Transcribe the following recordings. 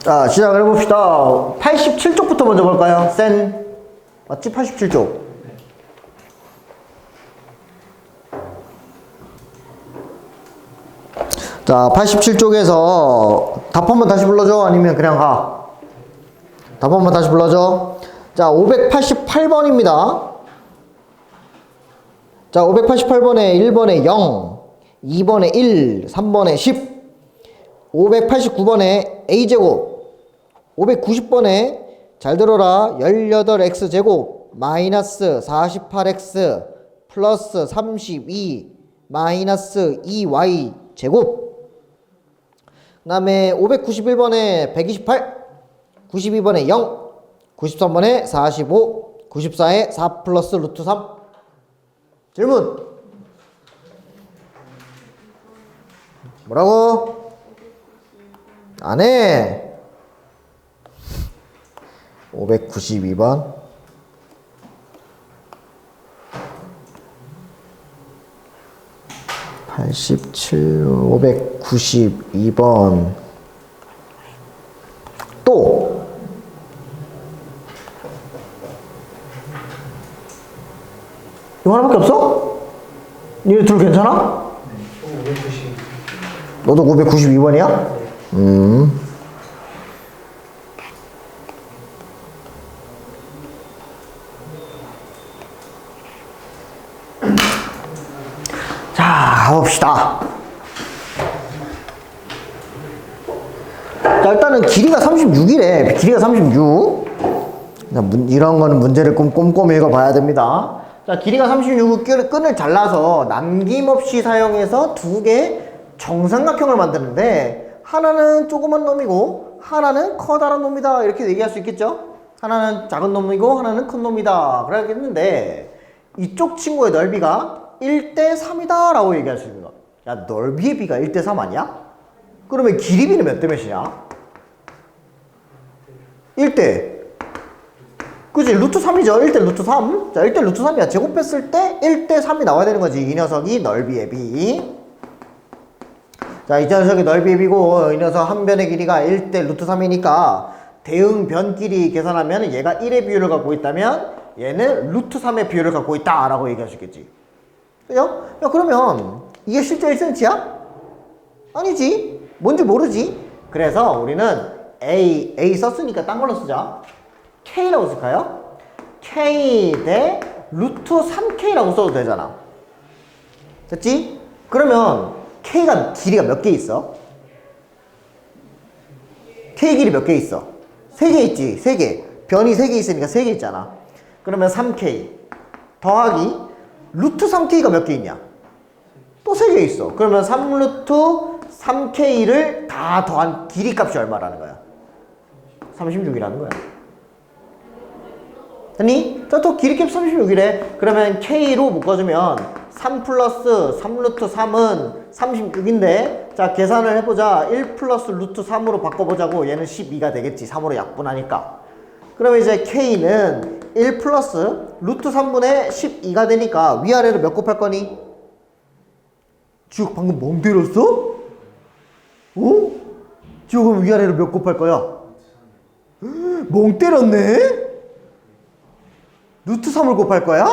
자, 시작을 해봅시다. 87쪽부터 먼저 볼까요? 센. 맞지? 87쪽. 자, 87쪽에서 답 한번 다시 불러줘? 아니면 그냥 가? 답 한번 다시 불러줘. 자, 588번입니다. 자, 588번에 1번에 0, 2번에 1, 3번에 10, 589번에 a제곱, 590번에 잘 들어라 18x제곱 마이너스 48x 플러스 32 마이너스 2y제곱. 그 다음에 591번에 128, 92번에 0, 93번에 45, 94에 4 플러스 루트 3. 질문. 뭐라고? 안해. 592번 87, 592번 또 이거 하나밖에 없어? 니네 둘 괜찮아? 너도 992번이야? 자, 가봅시다. 자, 일단은 길이가 36이래. 길이가 36. 자, 이런 거는 문제를 꼼꼼히 읽어봐야 됩니다. 자, 길이가 36 끈을 잘라서 남김없이 사용해서 두 개 정삼각형을 만드는데 하나는 조그만 놈이고 하나는 커다란 놈이다 이렇게 얘기할 수 있겠죠? 하나는 작은 놈이고 하나는 큰 놈이다 그래야겠는데 이쪽 친구의 넓이가 1대3이다 라고 얘기할 수 있는 거. 야, 넓이의 비가 1대3 아니야? 그러면 길이 비는 몇 대 몇이냐? 1대 그치? 루트 3이죠. 1대 루트 3. 자, 1대 루트 3이야. 제곱했을 때 1대 3이 나와야 되는 거지. 이 녀석이 넓이의 비. 자, 이 녀석이 넓이의 비고 이 녀석 한 변의 길이가 1대 루트 3이니까 대응 변 길이 계산하면 얘가 1의 비율을 갖고 있다면 얘는 루트 3의 비율을 갖고 있다 라고 얘기할 수 있겠지. 그죠? 야, 그러면 이게 실제 1cm야? 아니지. 뭔지 모르지. 그래서 우리는 A 썼으니까 딴 걸로 쓰자. K라고 쓸까요? K 대 루트 3K라고 써도 되잖아. 됐지? 그러면 K가 길이가 몇 개 있어? K 길이 몇 개 있어? 3개 있지. 3개. 변이 3개 있으니까 3개 있잖아. 그러면 3K 더하기 루트 3K가 몇 개 있냐? 또 3개 있어. 그러면 3루트 3K를 다 더한 길이 값이 얼마라는 거야? 36이라는 거야. 됐니? 또 길이값 36이래. 그러면 K로 묶어주면 3 플러스 3루트 3은 36인데 자, 계산을 해보자. 1 플러스 루트 3으로 바꿔보자고. 얘는 12가 되겠지. 3으로 약분하니까. 그러면 이제 K는 1 플러스 루트 3분의 12가 되니까 위아래로 몇 곱할 거니? 지옥 방금 멍 때렸어? 어? 지옥은 위아래로 몇 곱할 거야? 멍 때렸네? 루트 3을 곱할 거야?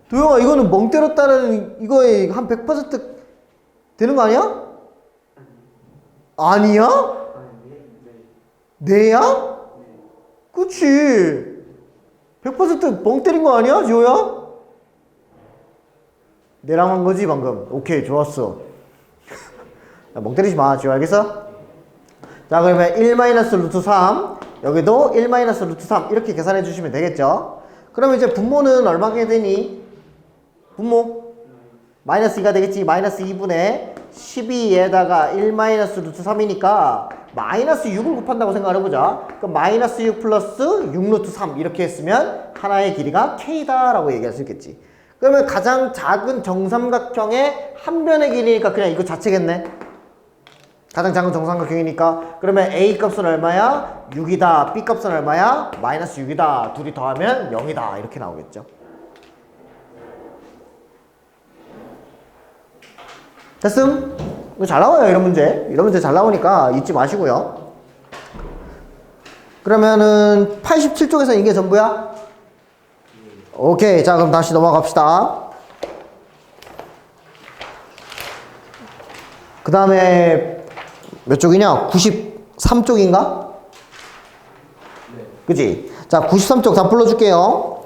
도영아, 이거는 멍 때렸다는 이거에 한 100% 되는 거 아니야? 아니야? 네야? 그치. 100%멍 때린 거 아니야, 지호야? 내랑 한 거지, 방금. 오케이, 좋았어. 멍 때리지 마, 지호, 알겠어? 자, 그러면 1 마이너스 루트 3. 여기도 1 마이너스 루트 3 이렇게 계산해 주시면 되겠죠. 그러면 이제 분모는 얼마게 되니? 분모 마이너스 2가 되겠지. 마이너스 2분의 12에다가 1 마이너스 루트 3이니까 마이너스 6을 곱한다고 생각을 해보자. 그럼 마이너스 6 플러스 6 루트 3 이렇게 했으면 하나의 길이가 K다 라고 얘기할 수 있겠지. 그러면 가장 작은 정삼각형의 한 변의 길이니까 그냥 이거 자체겠네. 가장 작은 정삼각형이니까. 그러면 A 값은 얼마야? 6이다. B 값은 얼마야? 마이너스 6이다. 둘이 더하면 0이다. 이렇게 나오겠죠. 됐음? 이거 잘 나와요, 이런 문제. 이런 문제 잘 나오니까 잊지 마시고요. 그러면은 87쪽에서 이게 전부야? 오케이. 자, 그럼 다시 넘어갑시다. 그 다음에 몇 쪽이냐? 93쪽인가? 네. 그치? 자, 93쪽 다 불러줄게요.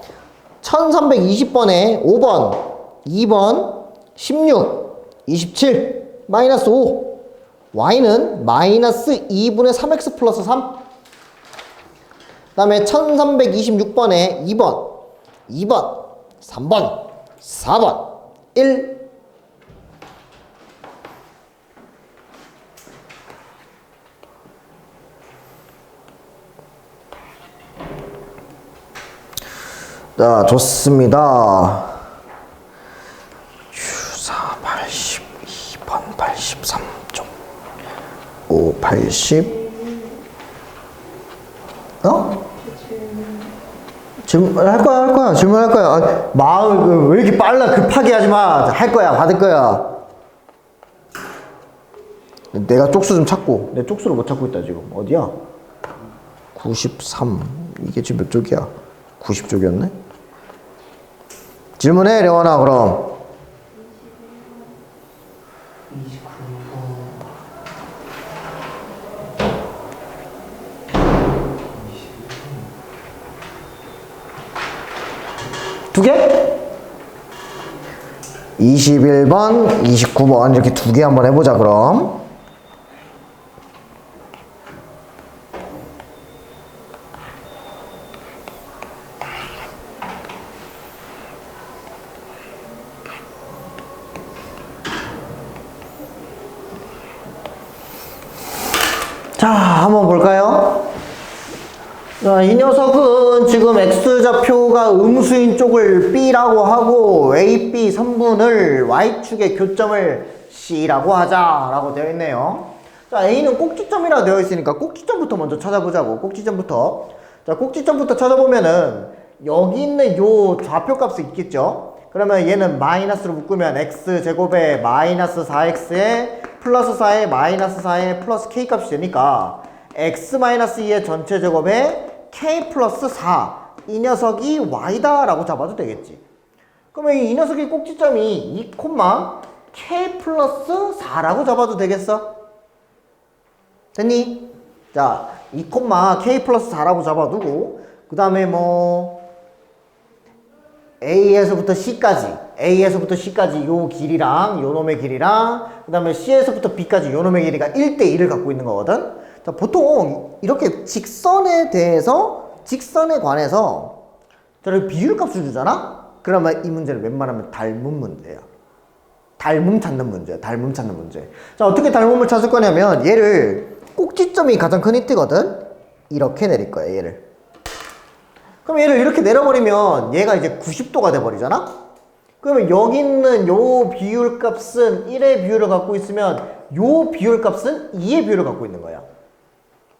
1320번에 5번, 2번, 16, 27, 마이너스 5. y는 마이너스 2분의 3x 플러스 3. 그 다음에 1326번에 2번, 2번, 3번, 4번, 1. 자, 좋습니다. 주사 82번 83쪽 5, 80 질문할 거야. 질문할 거야. 아, 마음 왜 이렇게 빨라? 급하게 하지 마. 할 거야. 받을 거야. 내가 쪽수 좀 찾고. 내 쪽수를 못 찾고 있다 지금. 어디야? 93. 이게 지금 몇 쪽이야? 90쪽이었네? 질문해, 려원아, 그럼. 2개? 21번, 29번 이렇게 2개 한번 해보자 그럼. 자, 한번 볼까요? 자, 이 녀석은 지금 x좌표가 음수인 쪽을 b라고 하고 a, b 선분을 y축의 교점을 c라고 하자라고 되어 있네요. 자, a는 꼭지점이라고 되어 있으니까 꼭지점부터 먼저 찾아보자고. 꼭지점부터. 자, 꼭지점부터 찾아보면은 여기 있는 요 좌표값이 있겠죠? 그러면 얘는 마이너스로 묶으면 x제곱에 마이너스 4x에 플러스 4에 마이너스 4에 플러스 k 값이 되니까 x-2의 전체 제곱에 k 플러스 4. 이 녀석이 y다 라고 잡아도 되겠지. 그러면 이 녀석의 꼭지점이 2, k 플러스 4라고 잡아도 되겠어? 됐니? 자, 2, k 플러스 4라고 잡아두고 그 다음에 뭐 A에서부터 C까지 요 길이랑 요 놈의 길이랑 그 다음에 C에서부터 B까지 요 놈의 길이가 1대1을 갖고 있는 거거든. 자, 보통 이렇게 직선에 관해서 저렇게 비율값을 주잖아? 그러면 이 문제는 웬만하면 닮음 문제야. 닮음 찾는 문제. 자, 어떻게 닮음을 찾을 거냐면 얘를 꼭지점이 가장 큰 힌트거든. 이렇게 내릴 거야, 얘를. 그럼 얘를 이렇게 내려버리면 얘가 이제 90도가 돼버리잖아? 그러면 여기 있는 요 비율값은 1의 비율을 갖고 있으면 요 비율값은 2의 비율을 갖고 있는 거야.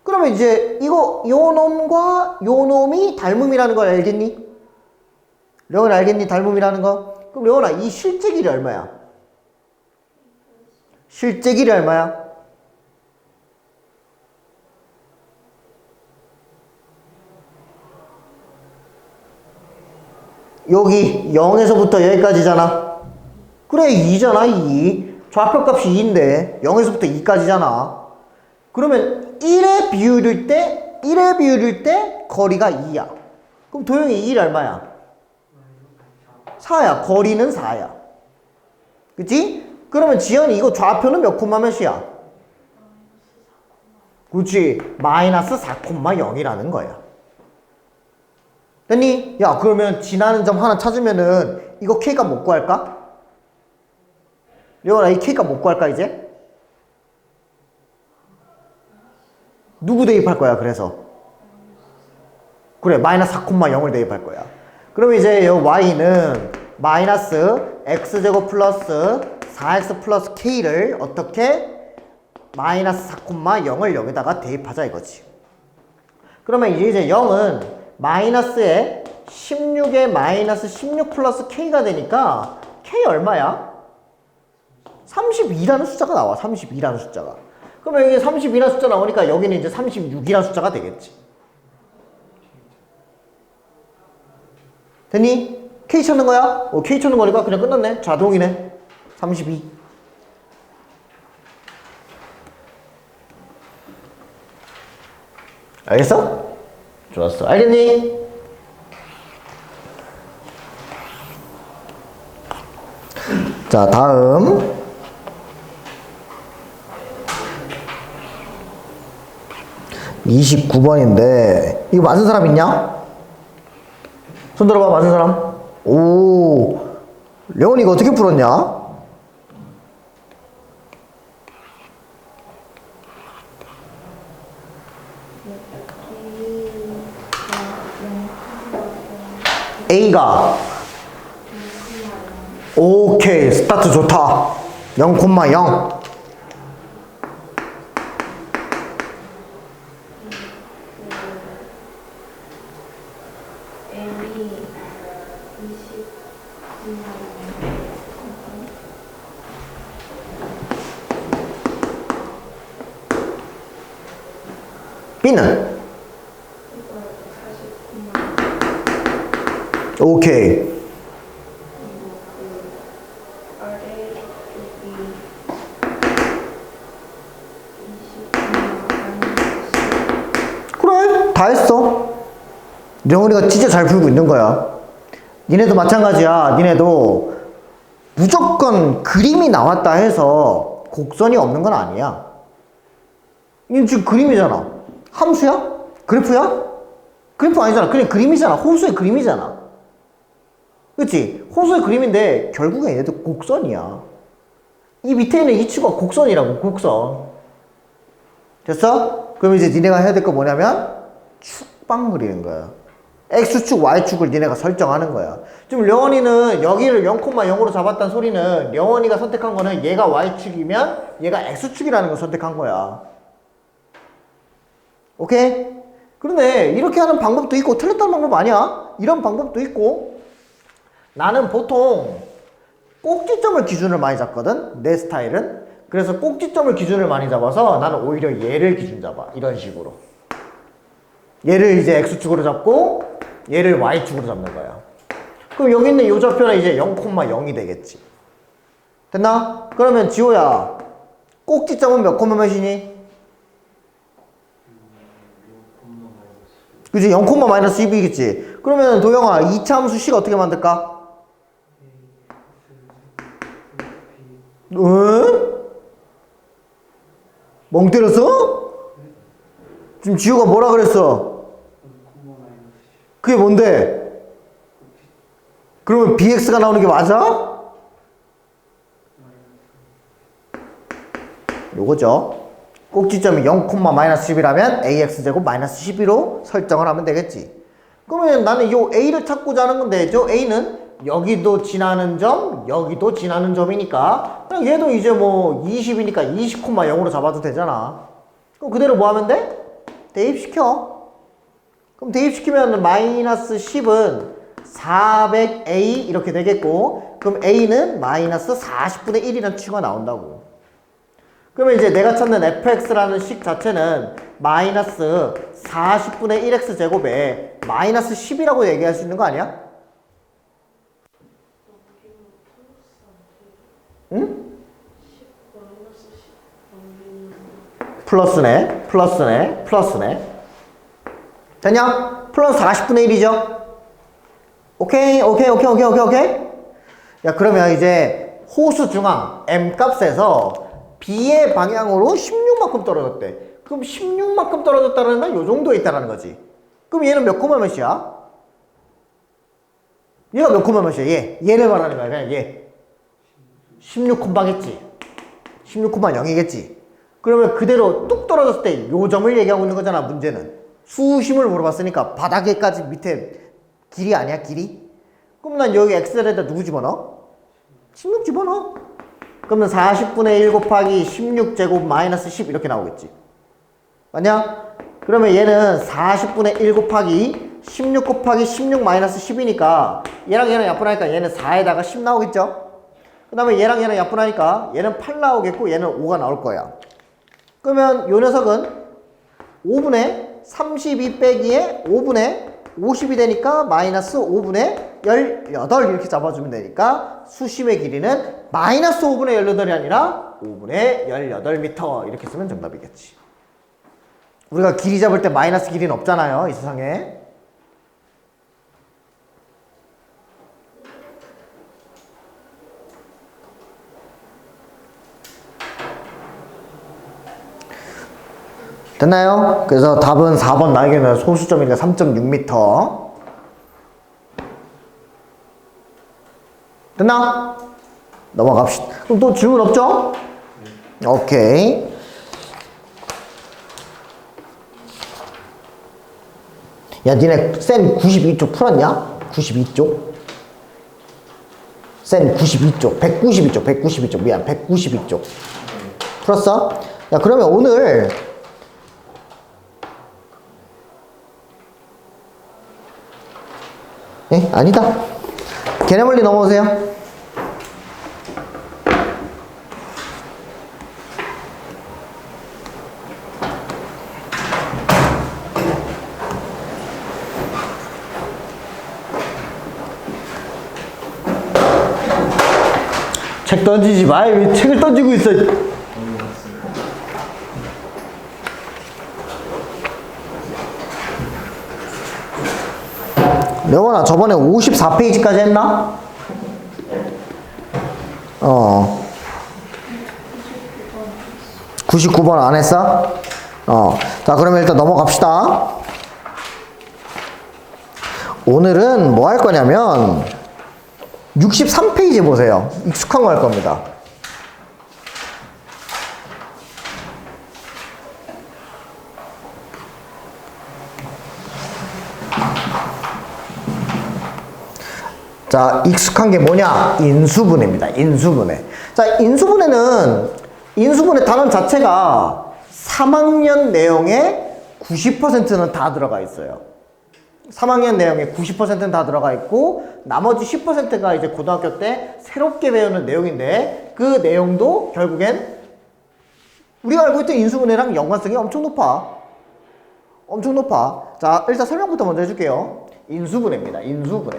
그러면 이제 요 놈과 요 놈이 닮음이라는 걸 알겠니? 려원 알겠니? 닮음이라는 거? 그럼 려원아, 이 실제 길이 얼마야? 실제 길이 얼마야? 여기 0에서부터 여기까지잖아. 그래, 2잖아, 2. 좌표값이 2인데 0에서부터 2까지잖아. 그러면 1의 비율일 때 거리가 2야. 그럼 도형이 2일 얼마야? 4야. 거리는 4야. 그치? 그러면 지연이 이거 좌표는 몇 콤마 몇이야? 그치? 마이너스 4,0이라는 거야. 됐니? 야, 그러면 지나는 점 하나 찾으면은 이거 K가 못 구할까? 려원아, 이 K가 못 구할까 이제? 누구 대입할 거야 그래서? 그래, 마이너스 4,0을 대입할 거야. 그러면 이제 이 Y는 마이너스 X제곱 플러스 4X 플러스 K를 어떻게? 마이너스 4,0을 여기다가 대입하자 이거지. 그러면 이제 0은 마이너스에 16에 마이너스 16 플러스 K가 되니까 K 얼마야? 32라는 숫자가 나와. 32라는 숫자가. 그러면 여기 32라는 숫자 나오니까 여기는 이제 36이라는 숫자가 되겠지. 됐니? K 찾는 거야? K 찾는 거니까 그냥 끝났네. 자동이네. 32. 알겠어? 좋았어. 알겠니? 자, 다음. 29번인데, 이거 맞은 사람 있냐? 손 들어봐, 맞은 사람. 오, 레온이 이거 어떻게 풀었냐? A가 오케이, 스타트 좋다. 0,0 B는 오케이. 그래, 다 했어. 영훈이가 진짜 잘 풀고 있는 거야. 니네도 마찬가지야. 니네도 무조건 그림이 나왔다 해서 곡선이 없는 건 아니야. 이건 지금 그림이잖아. 함수야? 그래프야? 그래프 아니잖아. 그냥 그림이잖아. 호수의 그림이잖아. 그치? 호수의 그림인데 결국엔 얘네도 곡선이야. 이 밑에 있는 이 축가 곡선이라고. 곡선. 됐어? 그럼 이제 니네가 해야 될 거 뭐냐면 축방 그리는 거야. X축, Y축을 니네가 설정하는 거야. 지금 려원이는 여기를 0,0으로 잡았다는 소리는 려원이가 선택한 거는 얘가 Y축이면 얘가 X축이라는 걸 선택한 거야. 오케이? 그런데 이렇게 하는 방법도 있고 틀렸다는 방법 아니야. 이런 방법도 있고. 나는 보통 꼭지점을 기준으로 많이 잡거든. 내 스타일은. 그래서 꼭지점을 기준을 많이 잡아서 나는 오히려 얘를 기준 잡아. 이런 식으로. 얘를 이제 X축으로 잡고 얘를 Y축으로 잡는 거야. 그럼 여기 있는 이 좌표는 이제 0,0이 되겠지. 됐나? 그러면 지호야, 꼭지점은 몇 콤마 몇이니? 그치? 0,-12겠지. 그러면 도영아, 2차 함수 C가 어떻게 만들까? 응? 멍 때렸어? 지금 지호가 뭐라 그랬어? 그게 뭔데? 그러면 BX가 나오는 게 맞아? 요거죠. 꼭지점이 0,-10이라면 AX제곱 마이너스 12로 설정을 하면 되겠지. 그러면 나는 요 A를 찾고자 하는 건데, 저 A는 여기도 지나는 점, 여기도 지나는 점이니까 그냥 얘도 이제 뭐 20이니까 20,0으로 잡아도 되잖아. 그럼 그대로 뭐 하면 돼? 대입시켜. 그럼 대입시키면 마이너스 10은 400A 이렇게 되겠고, 그럼 A는 마이너스 40분의 1이라는 치가 나온다고. 그러면 이제 내가 찾는 fx라는 식 자체는 마이너스 40분의 1x 제곱에 마이너스 10이라고 얘기할 수 있는 거 아니야? 응? 플러스네, 플러스네, 플러스네. 됐냐? 플러스 40분의 1이죠? 오케이, 오케이, 오케이, 오케이, 오케이, 오케이? 야, 그러면 이제 호수 중앙 M 값에서 B의 방향으로 16만큼 떨어졌대. 그럼 16만큼 떨어졌다는 건 요 정도에 있다는 거지. 그럼 얘는 몇 콤마 몇이야? 얘가 몇 콤마 몇이야? 얘를 말하는 거야. 그냥 얘. 16콤마겠지. 16,0이겠지. 그러면 그대로 뚝 떨어졌을 때 요 점을 얘기하고 있는 거잖아, 문제는. 수심을 물어봤으니까 바닥에까지 밑에 길이 아니야, 길이? 그럼 난 여기 x에다 누구 집어넣어? 16 집어넣어. 그러면 40분의 1 곱하기 16제곱 마이너스 10 이렇게 나오겠지. 맞냐? 그러면 얘는 40분의 1 곱하기 16 곱하기 16 마이너스 10이니까 얘랑 얘랑 약분하니까 얘는 4에다가 10 나오겠죠? 그 다음에 얘랑 얘랑 약분하니까 얘는 8 나오겠고 얘는 5가 나올 거야. 그러면 요 녀석은 5분의 32 빼기에 5분의 50이 되니까 마이너스 5분의 18 이렇게 잡아주면 되니까 수심의 길이는 마이너스 5분의 18이 아니라 5분의 18m 이렇게 쓰면 정답이겠지. 우리가 길이 잡을 때 마이너스 길이는 없잖아요, 이 세상에. 됐나요? 그래서 답은 4번 나에게는 소수점이니까 3.6m. 됐나? 넘어갑시다. 그럼 또 질문 없죠? 오케이. 야, 니네 센 92쪽 풀었냐? 92쪽? 센 92쪽, 192쪽, 미안, 192쪽. 풀었어? 야, 그러면 오늘 아니다. 개념원리 넘어오세요. 책 던지지 마. 왜 책을 던지고 있어? 명원아, 저번에 54페이지까지 했나? 99번 안 했어? 자, 그러면 일단 넘어갑시다. 오늘은 뭐 할 거냐면 63페이지 보세요. 익숙한 거 할 겁니다. 자, 익숙한 게 뭐냐? 인수분해입니다. 인수분해. 자, 인수분해 단원 자체가 3학년 내용의 90%는 다 들어가 있어요. 3학년 내용의 90%는 다 들어가 있고, 나머지 10%가 이제 고등학교 때 새롭게 배우는 내용인데, 그 내용도 결국엔 우리가 알고 있던 인수분해랑 연관성이 엄청 높아. 엄청 높아. 자, 일단 설명부터 먼저 해줄게요. 인수분해입니다. 인수분해.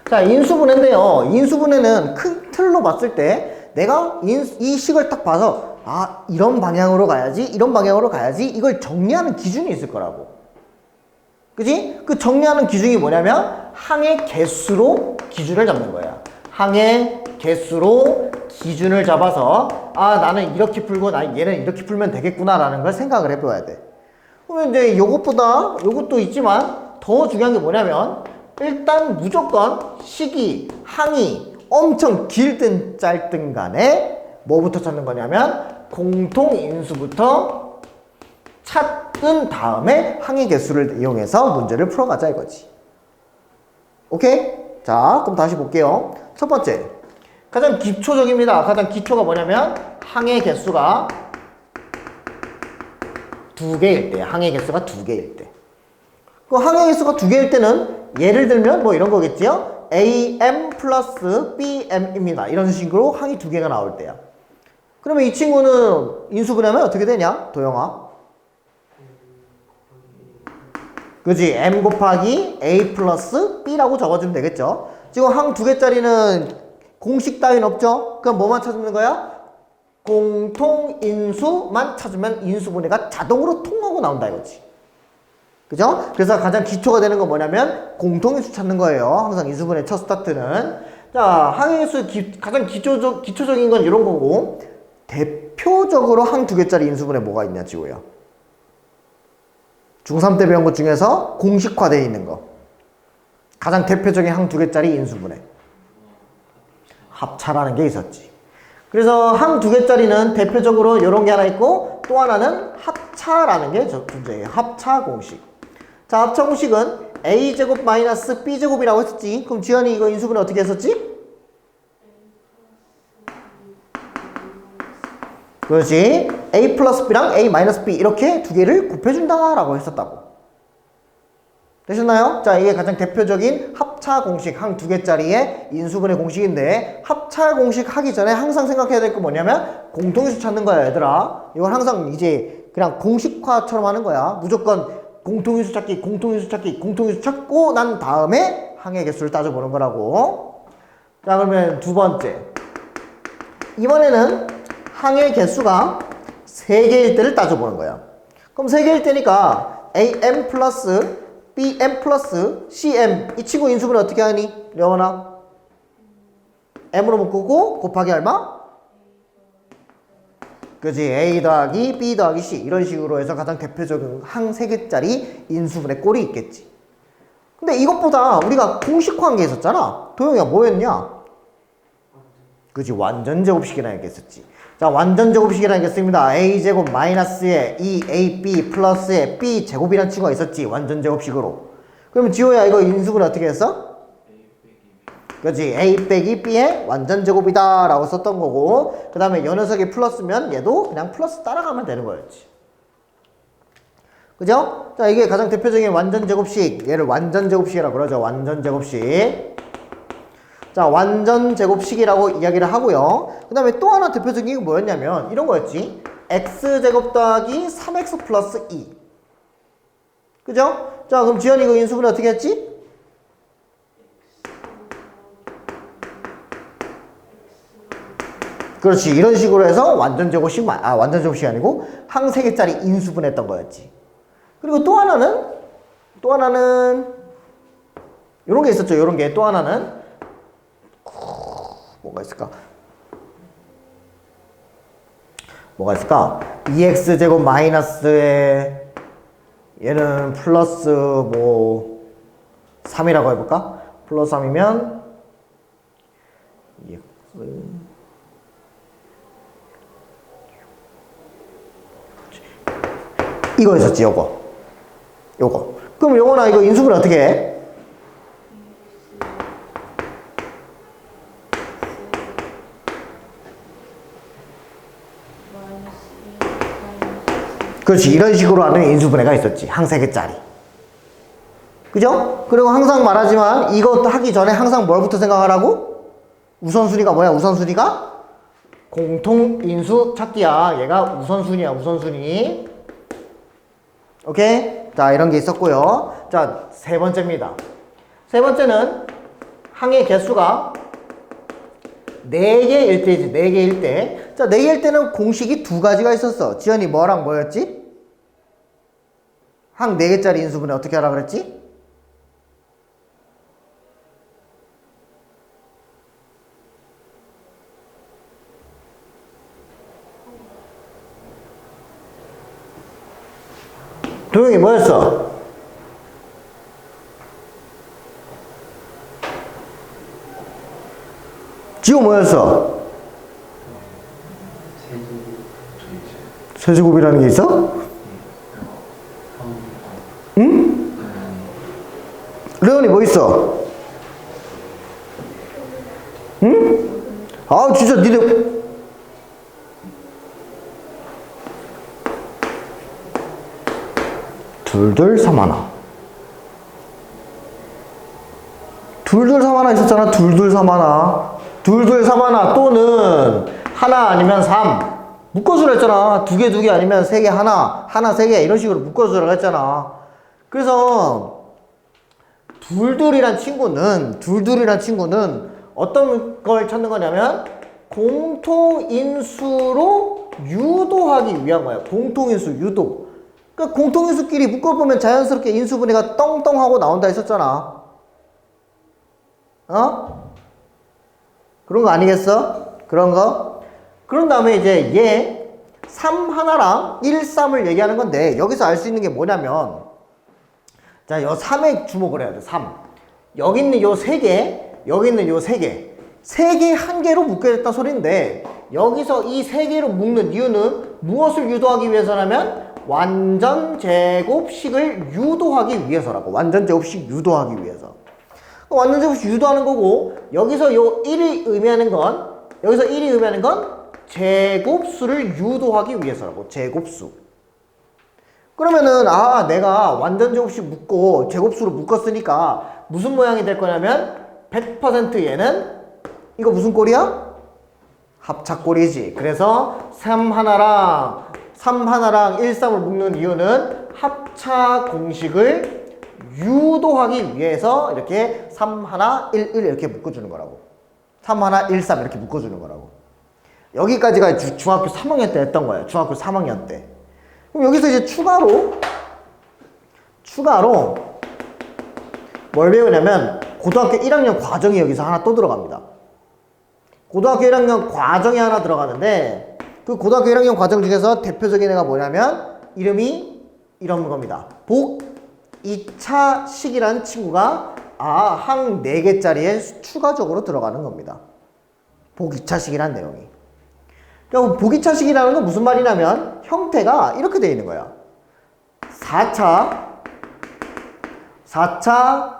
자, 인수분해인데요. 인수분해는 큰 틀로 봤을 때 내가 이 식을 딱 봐서 아, 이런 방향으로 가야지, 이런 방향으로 가야지, 이걸 정리하는 기준이 있을 거라고. 그지? 그 정리하는 기준이 뭐냐면 항의 개수로 기준을 잡는 거야. 항의 개수로 기준을 잡아서 아, 나는 이렇게 풀고 얘는 이렇게 풀면 되겠구나 라는 걸 생각을 해봐야 돼. 그러면 이제 요것보다 요것도 있지만 더 중요한 게 뭐냐면 일단 무조건 식이, 항이 엄청 길든 짧든 간에 뭐부터 찾는 거냐면 공통인수부터 찾은 다음에 항의 개수를 이용해서 문제를 풀어가자 이거지. 오케이? 자, 그럼 다시 볼게요. 첫 번째, 가장 기초적입니다. 가장 기초가 뭐냐면 항의 개수가 2개일 때, 항의 개수가 2개일 때. 그 항의 개수가 2개일 때는 예를 들면 뭐 이런 거겠지요? AM 플러스 BM입니다. 이런 식으로 항이 2개가 나올 때야. 그러면 이 친구는 인수분해하면 어떻게 되냐? 도영아. 그지? M 곱하기 A 플러스 B라고 적어주면 되겠죠? 지금 항 2개짜리는 공식 따윈 없죠? 그럼 뭐만 찾으면 거야? 공통인수만 찾으면 인수분해가 자동으로 통하고 나온다 이거지. 그죠? 그래서 가장 기초가 되는 건 뭐냐면 공통인수 찾는 거예요. 항상 인수분해 첫 스타트는. 자, 항의수 가장 기초적인 건 이런 거고, 대표적으로 항 2개짜리 인수분해 뭐가 있냐 지호야? 중3 때 배운 것 중에서 공식화되어 있는 거. 가장 대표적인 항 2개짜리 인수분해. 합차라는 게 있었지. 그래서 항 2개짜리는 대표적으로 이런 게 하나 있고, 또 하나는 합차라는 게 존재해요. 합차 공식. 자, 합차 공식은 a제곱 마이너스 b제곱이라고 했었지. 그럼 지현이 이거 인수분해 어떻게 했었지? 그렇지. a 플러스 b랑 a 마이너스 b 이렇게 2개를 곱해준다 라고 했었다고. 되셨나요? 자, 이게 가장 대표적인 합차 합차 공식 항 두 개짜리의 인수분해 공식인데 합차 공식 하기 전에 항상 생각해야 될 거 뭐냐면 공통인수 찾는 거야 얘들아. 이건 항상 이제 그냥 공식화처럼 하는 거야. 무조건 공통인수 찾기, 공통인수 찾기, 공통인수 찾고 난 다음에 항의 개수를 따져보는 거라고. 자, 그러면 두 번째. 이번에는 항의 개수가 3개일 때를 따져보는 거야. 그럼 3개일 때니까 AM 플러스 BM 플러스 CM 이 친구 인수분해 어떻게 하니? 영원아 M으로 묶고 곱하기 얼마? 그지? A 더하기 B 더하기 C 이런 식으로 해서 가장 대표적인 항 3개짜리 인수분해 꼴이 있겠지. 근데 이것보다 우리가 공식화한 게 있었잖아. 도영이가 뭐였냐? 그지? 완전 제곱식이라는 게 있었지. 자, 완전 제곱식이라는 게 있습니다. a제곱 마이너스에 2ab 플러스에 b제곱이라는 친구가 있었지. 완전 제곱식으로. 그러면 지호야 이거 인수분해 어떻게 했어? 그렇지. a 빼기 b의 완전 제곱이다 라고 썼던 거고, 그 다음에 요 녀석이 플러스면 얘도 그냥 플러스 따라가면 되는 거였지. 그죠? 자, 이게 가장 대표적인 완전 제곱식. 얘를 완전 제곱식이라고 그러죠. 완전 제곱식. 자, 완전 제곱식이라고 이야기를 하고요. 그 다음에 또 하나 대표적인 게 뭐였냐면 이런 거였지. x제곱 더하기 3x 플러스 2. 그죠? 자, 그럼 지현이 이거 인수분해 어떻게 했지? 그렇지. 이런 식으로 해서 완전 제곱식, 완전 제곱식이 아니고 항 3개짜리 인수분해 했던 거였지. 그리고 또 하나는 요런 게 있었죠. 요런 게 또 하나는 뭐가 있을까? 2x제곱 마이너스에 얘는 플러스 뭐 3이라고 해볼까? 플러스 3이면 이거 있었지. 요거 그럼 요거나 이거 인수분해 어떻게 해? 그렇지. 이런 식으로 하는 인수분해가 있었지. 항 3개짜리. 그죠? 그리고 항상 말하지만 이것도 하기 전에 항상 뭘부터 생각하라고? 우선순위가 뭐야? 우선순위가? 공통인수 찾기야. 얘가 우선순위야. 우선순위. 오케이? 자, 이런 게 있었고요. 자, 세 번째입니다. 세 번째는 항의 개수가 4개일 때지. 4개일 때. 자, 4개일 때는 공식이 2가지가 있었어. 지연이 뭐랑 뭐였지? 항 4개짜리 인수분해 어떻게 하라 그랬지? 도영이 뭐였어? 지호 뭐였어? 세제곱이라는 게 있어? 응? 레온이 뭐 있어? 응? 아 진짜 니네 둘둘 3 하나 둘둘 3 하나 있었잖아. 둘둘 3 하나 둘둘 3 하나 또는 하나 아니면 3 묶어주라 했잖아. 2개 2개 아니면 3개 하나 3개 이런 식으로 묶어주라고 했잖아. 그래서 둘둘이란 친구는 어떤 걸 찾는 거냐면 공통인수로 유도하기 위한 거야. 공통인수 유도. 그러니까 공통인수끼리 묶어보면 자연스럽게 인수분해가 떵떵하고 나온다 했었잖아. 어? 그런 거 아니겠어? 그런 거? 그런 다음에 이제 얘 3 하나랑 1, 3을 얘기하는 건데 여기서 알 수 있는 게 뭐냐면 자, 요 3에 주목을 해야 돼. 3. 여기 있는 요 3개, 여기 있는 요 3개. 3개 한 개로 묶여야 됐다 소리인데 여기서 이 3개로 묶는 이유는 무엇을 유도하기 위해서냐면 완전 제곱식을 유도하기 위해서라고. 완전 제곱식 유도하기 위해서. 완전 제곱식 유도하는 거고 여기서 요 1이 의미하는 건 제곱수를 유도하기 위해서라고. 제곱수. 그러면은 내가 완전 제곱식 묶고 제곱수로 묶었으니까 무슨 모양이 될 거냐면 100% 얘는 이거 무슨 꼴이야? 합차꼴이지. 그래서 3 하나랑 1, 3을 묶는 이유는 합차 공식을 유도하기 위해서 이렇게 3 하나 1 이렇게 묶어주는 거라고. 3 하나 1, 3 이렇게 묶어주는 거라고. 여기까지가 중학교 3학년 때 했던 거예요. 중학교 3학년 때. 그럼 여기서 이제 추가로 뭘 배우냐면 고등학교 1학년 과정이 여기서 하나 또 들어갑니다. 고등학교 1학년 과정이 하나 들어가는데 그 고등학교 1학년 과정 중에서 대표적인 애가 뭐냐면 이름이 이런 겁니다. 복 2차 식이라는 친구가 항 4개짜리에 추가적으로 들어가는 겁니다. 복 2차 식이라는 내용이. 그럼 복 2차 식이라는 건 무슨 말이냐면 형태가 이렇게 되어 있는 거야. 4차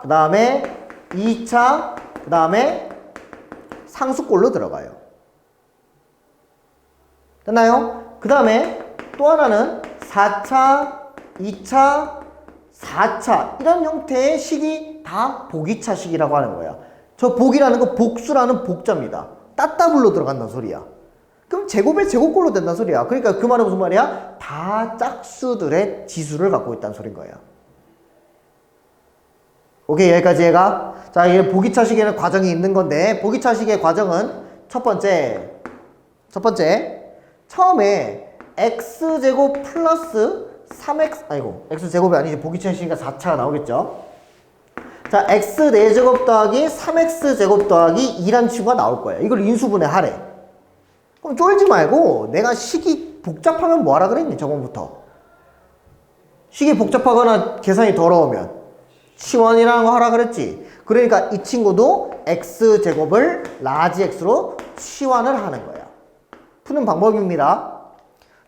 그 다음에 2차 그 다음에 상수꼴로 들어가요. 됐나요? 그 다음에 또 하나는 4차, 2차, 4차 이런 형태의 식이 다 복이차식이라고 하는 거야. 저 복이라는 거 복수라는 복자입니다. 따따블로 들어간다는 소리야. 그럼 제곱의 제곱꼴로 된다는 소리야. 그러니까 그 말은 무슨 말이야? 다 짝수들의 지수를 갖고 있다는 소린 거예요. 오케이, 여기까지 얘가. 자, 이게 복이차식에는 과정이 있는 건데 복이차식의 과정은 첫 번째 처음에 x제곱 플러스 3x x제곱이 아니지. 복이차식이니까 4차가 나오겠죠. 자, x 4제곱 더하기 3x제곱 더하기 2란 친구가 나올 거예요. 이걸 인수분해 하래. 그럼 쫄지 말고 내가 식이 복잡하면 뭐하라 그랬니? 저번부터 식이 복잡하거나 계산이 더러우면 치환이라는 거 하라 그랬지. 그러니까 이 친구도 x제곱을 라지 x로 치환을 하는 거야. 푸는 방법입니다.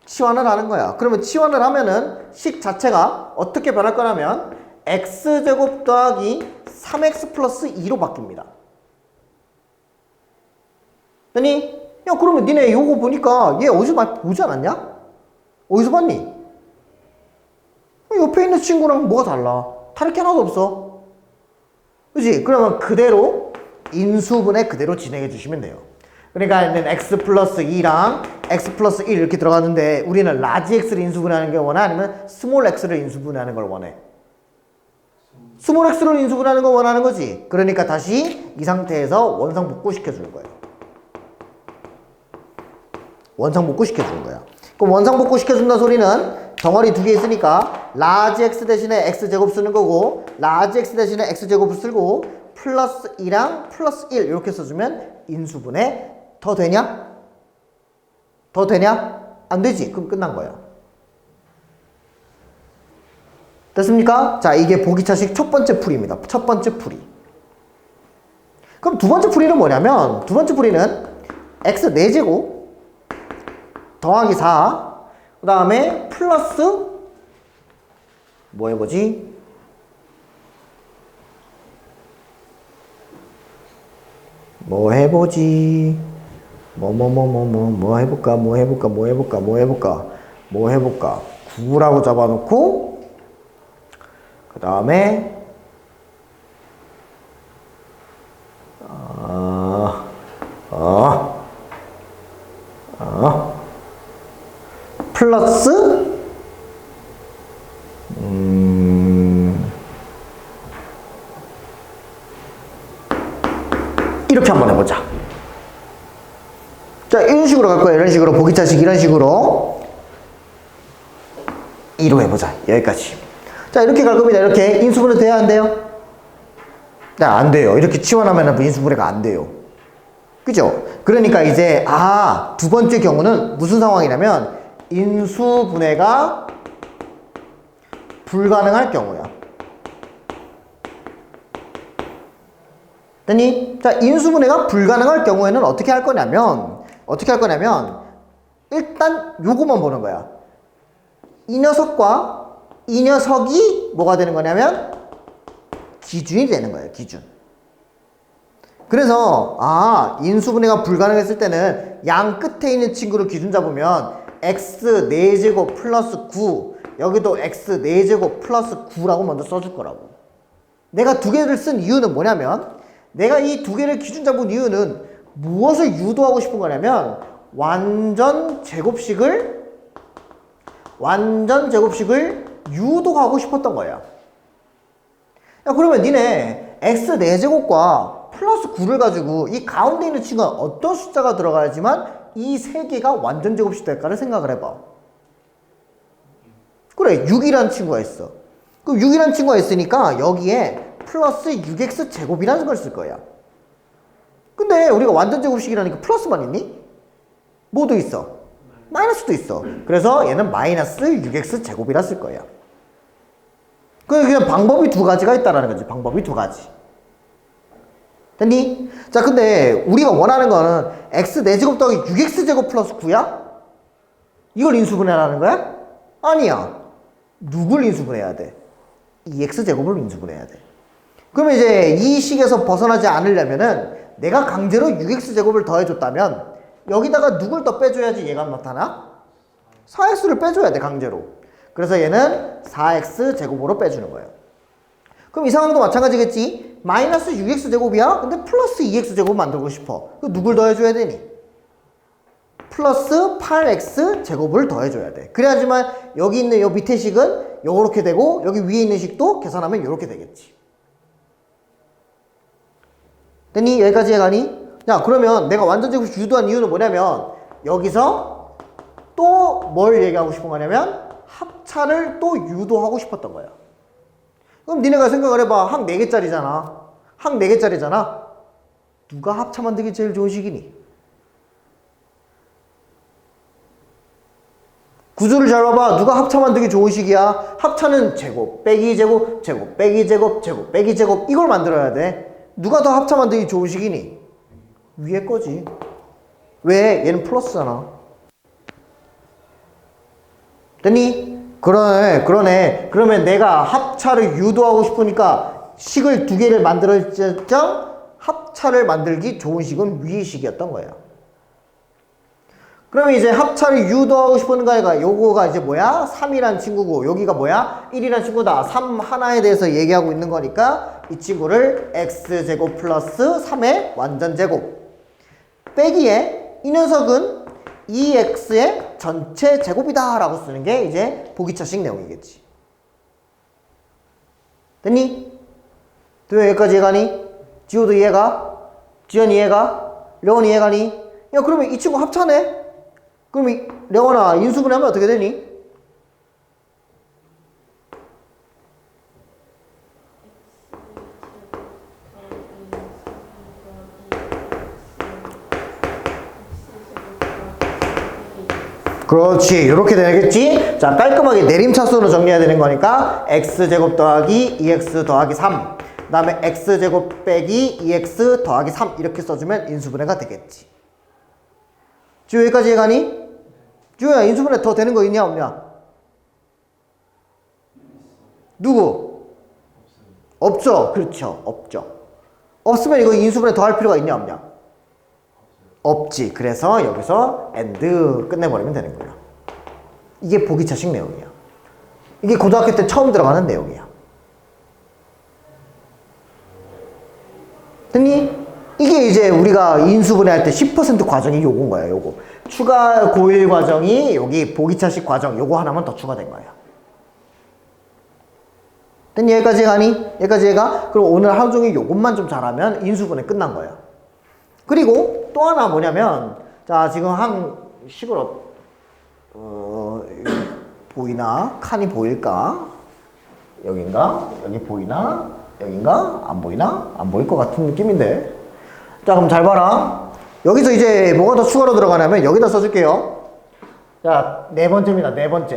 치환을 하는 거야. 그러면 치환을 하면은 식 자체가 어떻게 변할 거냐면 x제곱 더하기 3x 플러스 2로 바뀝니다. 아니, 야, 그러면 니네 요거 보니까 얘 어디서 보지 않았냐? 어디서 봤니? 옆에 있는 친구랑 뭐가 달라? 다를 게 하나도 없어. 그치? 그러면 그대로 인수분해 그대로 진행해 주시면 돼요. 그러니까 x 플러스 2랑 x 플러스 1 이렇게 들어갔는데 우리는 라지 x를 인수분해하는 게 원해? 아니면 스몰 x를 인수분해하는 걸 원해? 스몰 x를 인수분해하는 걸 원하는 거지. 그러니까 다시 이 상태에서 원상 복구시켜주는 거예요. 원상 복구시켜주는 거야. 그럼 원상 복구시켜준다는 소리는 덩어리 2개 있으니까 라지 x 대신에 x제곱 쓰는 거고 라지 x 대신에 x제곱을 쓰고 플러스 2랑 플러스 1 이렇게 써주면 인수분해 더 되냐? 더 되냐? 안 되지. 그럼 끝난 거예요. 됐습니까? 자, 이게 보기차식 첫 번째 풀이입니다. 첫 번째 풀이. 그럼 두 번째 풀이는 뭐냐면 두 번째 풀이는 x 4제곱 더하기 4 그 다음에 플러스 뭐 해보지? 뭐 해볼까? 뭐 해볼까? 9라고 잡아놓고 그 다음에 플러스 이렇게 한번 해보자. 자, 이런 식으로 갈 거야. 이런 식으로 보기차식 이런 식으로 2로 해보자. 여기까지. 자, 이렇게 갈 겁니다. 이렇게 인수분해 돼야 안 돼요? 네, 안 돼요. 이렇게 치환하면 인수분해가 안 돼요. 그죠? 그러니까 이제 두 번째 경우는 무슨 상황이냐면 인수분해가 불가능할 경우야. 됐니? 자, 인수분해가 불가능할 경우에는 어떻게 할 거냐면 일단 요거만 보는 거야. 이 녀석과 이 녀석이 뭐가 되는 거냐면 기준이 되는 거예요. 기준. 그래서 인수분해가 불가능했을 때는 양 끝에 있는 친구를 기준 잡으면 x 4제곱 플러스 9 여기도 x 4제곱 플러스 9라고 먼저 써줄 거라고. 내가 두 개를 쓴 이유는 뭐냐면 내가 이 두 개를 기준 잡은 이유는 무엇을 유도하고 싶은 거냐면 완전 제곱식을 유도하고 싶었던 거야. 야, 그러면 니네 x 4제곱과 플러스 9를 가지고 이 가운데 있는 친구가 어떤 숫자가 들어가야지만 이 세 개가 완전 제곱식 될까를 생각을 해봐. 그래, 6이라는 친구가 있어. 그럼 6이라는 친구가 있으니까 여기에 플러스 6x 제곱이라는 걸 쓸 거야. 근데 우리가 완전 제곱식이라니까 플러스만 있니? 뭐도 있어? 마이너스도 있어. 그래서 얘는 마이너스 6x 제곱이라 쓸 거야. 그냥 방법이 두 가지가 있다라는 거지. 방법이 두 가지. 됐니? 자, 근데 우리가 원하는 거는 x 4제곱 더하기 6x 제곱 플러스 9야? 이걸 인수분해하라는 거야? 아니야. 누굴 인수분해해야 돼? 2x 제곱을 인수분해해야 돼. 그러면 이제 이 식에서 벗어나지 않으려면은 내가 강제로 6x 제곱을 더해줬다면 여기다가 누굴 더 빼줘야지 얘가 나타나? 4x를 빼줘야 돼, 강제로. 그래서 얘는 4x 제곱으로 빼주는 거예요. 그럼 이 상황도 마찬가지겠지? 마이너스 6x 제곱이야? 근데 플러스 2x 제곱 만들고 싶어. 그럼 누굴 더해줘야 되니? 플러스 8x 제곱을 더해줘야 돼. 그래야지만 여기 있는 요 밑에 식은 요렇게 되고 여기 위에 있는 식도 계산하면 요렇게 되겠지. 됐니? 여기까지 해가니? 야, 그러면 내가 완전 제곱식 유도한 이유는 뭐냐면 여기서 또 뭘 얘기하고 싶은 거냐면 합차를 또 유도하고 싶었던 거야. 그럼 니네가 생각을 해봐. 항 4개짜리잖아. 항 4개짜리잖아. 누가 합차 만들기 제일 좋은 식이니? 구조를 잘 봐봐. 누가 합차 만들기 좋은 식이야? 합차는 제곱, 빼기 제곱, 제곱, 빼기 제곱, 제곱, 빼기 제곱 이걸 만들어야 돼. 누가 더 합차 만들기 좋은 식이니? 위에 거지. 왜? 얘는 플러스잖아. 됐니? 그러네. 그러면 내가 합차를 유도하고 싶으니까 식을 두 개를 만들었죠? 합차를 만들기 좋은 식은 위의 식이었던 거야. 그러면 이제 합차를 유도하고 싶은 거가 요거가 이제 뭐야? 3이란 친구고 여기가 뭐야? 1이란 친구다. 3 하나에 대해서 얘기하고 있는 거니까 이 친구를 x제곱 플러스 3의 완전 제곱 빼기에 이 녀석은 2x의 전체 제곱이다 라고 쓰는 게 이제 보기차식 내용이겠지. 됐니? 또 여기까지 이해가니? 지호도 이해가? 지연이 이해가? 려원이 이해가니? 야, 그러면 이 친구 합차네? 그럼 려원아 인수분해하면 어떻게 되니? 그렇지, 이렇게 되겠지? 자, 깔끔하게 내림차순으로 정리해야 되는 거니까 x제곱 더하기 2x 더하기 3 그 다음에 x제곱 빼기 2x 더하기 3 이렇게 써주면 인수분해가 되겠지. 지호 여기까지 해가니? 지호야, 인수분해 더 되는 거 있냐 없냐? 누구? 없죠. 그렇죠, 없죠. 없으면 이거 인수분해 더 할 필요가 있냐 없냐? 없지. 그래서 여기서 and 끝내버리면 되는 거야. 이게 보기차식 내용이야. 이게 고등학교 때 처음 들어가는 내용이야. 됐니? 이게 이제 우리가 인수분해 할 때 10% 과정이 요건 거야. 요거 추가 고1 과정이 여기 보기차식 과정 요거 하나만 더 추가된 거야. 됐니? 여기까지 가니? 여기까지 가? 그럼 오늘 하루 종일 요것만 좀 잘하면 인수분해 끝난 거야. 그리고 또 하나 뭐냐면, 자, 지금 한 식을 보이나? 칸이 보일까? 여긴가? 여기 보이나? 여긴가? 안 보이나? 안 보일 것 같은 느낌인데. 자, 그럼 잘 봐라. 여기서 이제 뭐가 더 추가로 들어가냐면 여기다 써줄게요. 자, 네 번째입니다. 네 번째.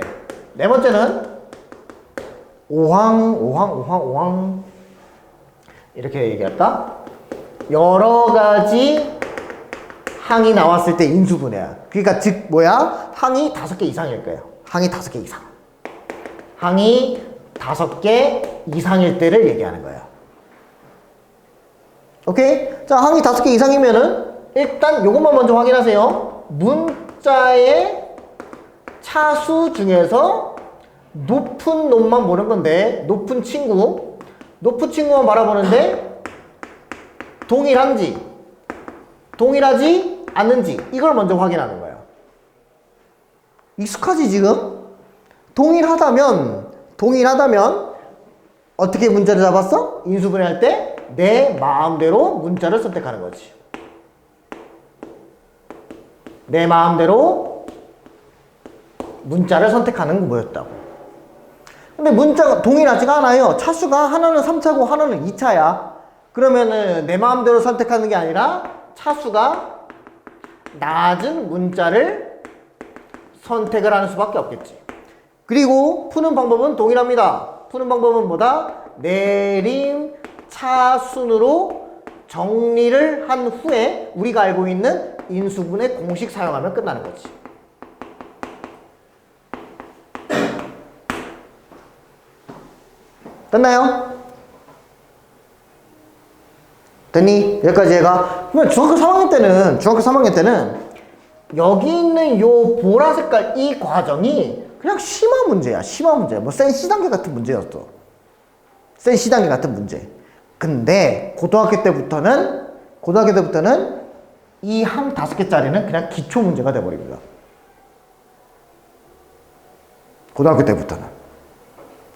네 번째는 오항 이렇게 얘기할까? 여러 가지 항이 나왔을 때 인수분해야. 그러니까 즉 뭐야? 항이 5개 이상일 거예요. 항이 5개 이상. 항이 5개 이상일 때를 얘기하는 거예요. 오케이? 자, 항이 5개 이상이면은 일단 요것만 먼저 확인하세요. 문자의 차수 중에서 높은 놈만 보는 건데, 높은 친구만 바라보는데 동일한지 동일하지 않는지 이걸 먼저 확인하는 거예요. 익숙하지 지금? 동일하다면 어떻게 문자를 잡았어? 인수분해할 때 내 마음대로 문자를 선택하는 거지. 내 마음대로 문자를 선택하는 거였다고. 근데 문자가 동일하지가 않아요. 차수가 하나는 3차고 하나는 2차야. 그러면은 내 마음대로 선택하는 게 아니라 차수가 낮은 문자를 선택을 하는 수밖에 없겠지. 그리고 푸는 방법은 동일합니다. 푸는 방법은 뭐다? 내림 차순으로 정리를 한 후에 우리가 알고 있는 인수분해 공식 사용하면 끝나는 거지. 됐나요? 됐니? 여기까지 얘가. 그러면 중학교 3학년 때는 여기 있는 요 보라 색깔 이 과정이 그냥 심화 문제야. 뭐 센 C단계 같은 문제였어. 센 C단계 같은 문제. 근데 고등학교 때부터는 이 한 5개짜리는 그냥 기초 문제가 돼버립니다. 고등학교 때부터는.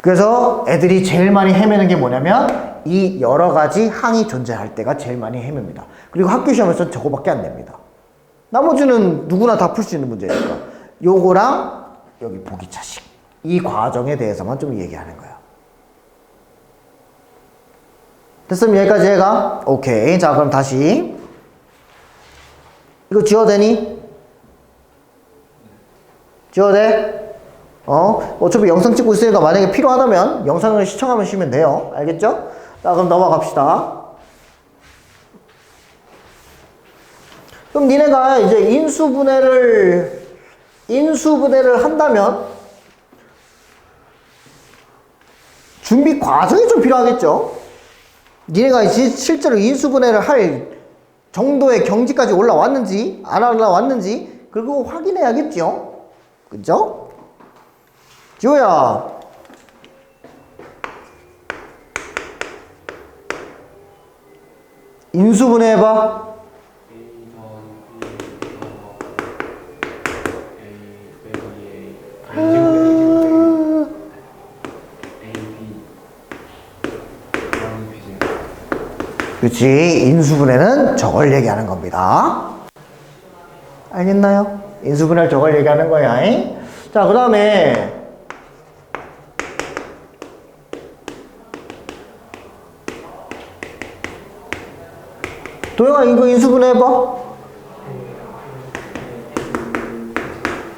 그래서 애들이 제일 많이 헤매는 게 뭐냐면 이 여러 가지 항이 존재할 때가 제일 많이 헤맵니다. 그리고 학교 시험에서는 저거밖에 안 냅니다. 나머지는 누구나 다 풀 수 있는 문제니까. 요거랑 여기 보기차식 이 과정에 대해서만 좀 얘기하는 거야. 됐으면 여기까지 해가? 오케이. 자 그럼 다시 이거 지워도 되니? 지워도 돼? 어차피 영상 찍고 있으니까 만약에 필요하다면 영상을 시청하시면 돼요. 알겠죠? 자 그럼 넘어갑시다. 그럼 니네가 이제 인수분해를 한다면 준비 과정이 좀 필요하겠죠? 니네가 이제 실제로 인수분해를 할 정도의 경지까지 올라왔는지 안 올라왔는지 그거 확인해야겠죠? 그죠? 지호야 인수분해 해봐. 그렇지. 인수분해는 저걸 얘기하는 겁니다. 알겠나요? 인수분해를 저걸 얘기하는 거야. 자, 그 다음에 도영아 이거 인수분해 해봐.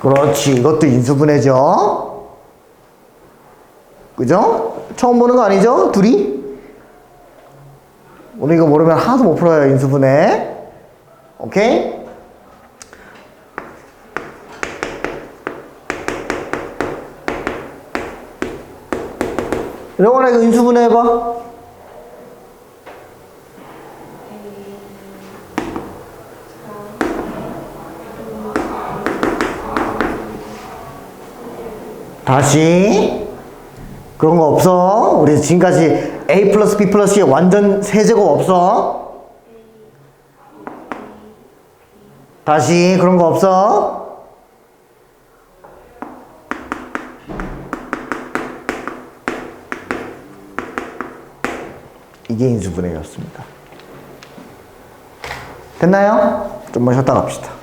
그렇지. 이것도 인수분해죠. 그죠? 처음 보는 거 아니죠? 둘이? 오늘 이거 모르면 하나도 못 풀어요. 인수분해. 오케이? 영원아 이거 인수분해 해봐. 다시. 그런 거 없어. 우리 지금까지 A 플러스 B 플러스 C의 완전 세제곱 없어. 다시. 그런 거 없어. 이게 인수분해였습니다. 됐나요? 좀만 쉬었다 갑시다.